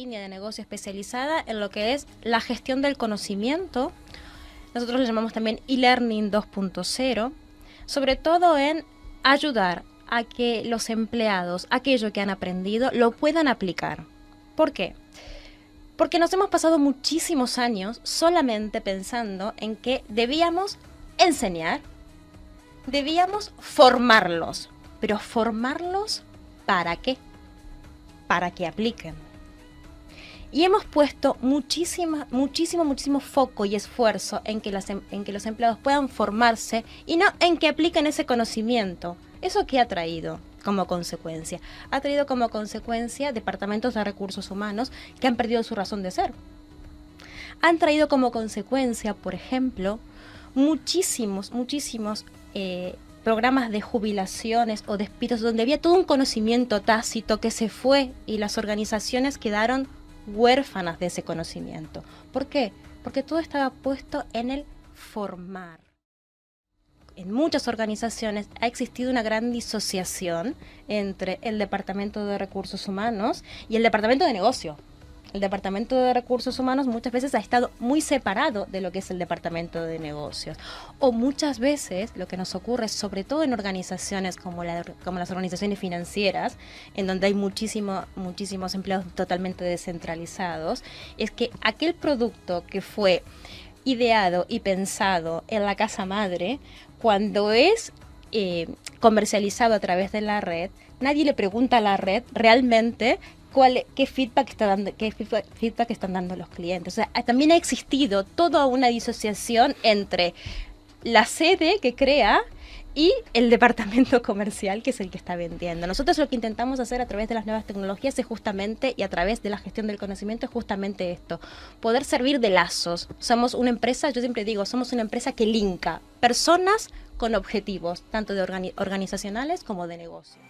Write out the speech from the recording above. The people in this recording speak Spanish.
línea de negocio especializada en lo que es la gestión del conocimiento. Nosotros le llamamos también e-learning 2.0, sobre todo en ayudar a que los empleados, aquello que han aprendido, lo puedan aplicar. ¿Por qué? Porque nos hemos pasado muchísimos años solamente pensando en que debíamos enseñar, debíamos formarlos. Pero ¿formarlos para qué? Para que apliquen. Y hemos puesto muchísimo foco y esfuerzo en que los empleados puedan formarse y no en que apliquen ese conocimiento. ¿Eso qué ha traído como consecuencia? Ha traído como consecuencia departamentos de recursos humanos que han perdido su razón de ser. Han traído como consecuencia, por ejemplo, muchísimos programas de jubilaciones o despidos donde había todo un conocimiento tácito que se fue y las organizaciones quedaron huérfanas de ese conocimiento. ¿Por qué? Porque todo estaba puesto en el formar. En muchas organizaciones ha existido una gran disociación entre el Departamento de Recursos Humanos y el Departamento de Negocio. El Departamento de Recursos Humanos muchas veces ha estado muy separado de lo que es el Departamento de Negocios. O muchas veces lo que nos ocurre, sobre todo en organizaciones como las organizaciones financieras, en donde hay muchísimos empleados totalmente descentralizados, es que aquel producto que fue ideado y pensado en la casa madre, cuando es comercializado a través de la red, nadie le pregunta a la red realmente qué feedback están dando los clientes. O sea, también ha existido toda una disociación entre la sede que crea y el departamento comercial, que es el que está vendiendo. Nosotros lo que intentamos hacer a través de las nuevas tecnologías es justamente, y a través de la gestión del conocimiento, es justamente esto: poder servir de lazos. Somos una empresa, yo siempre digo, somos una empresa que linka personas con objetivos, tanto de organizacionales como de negocio.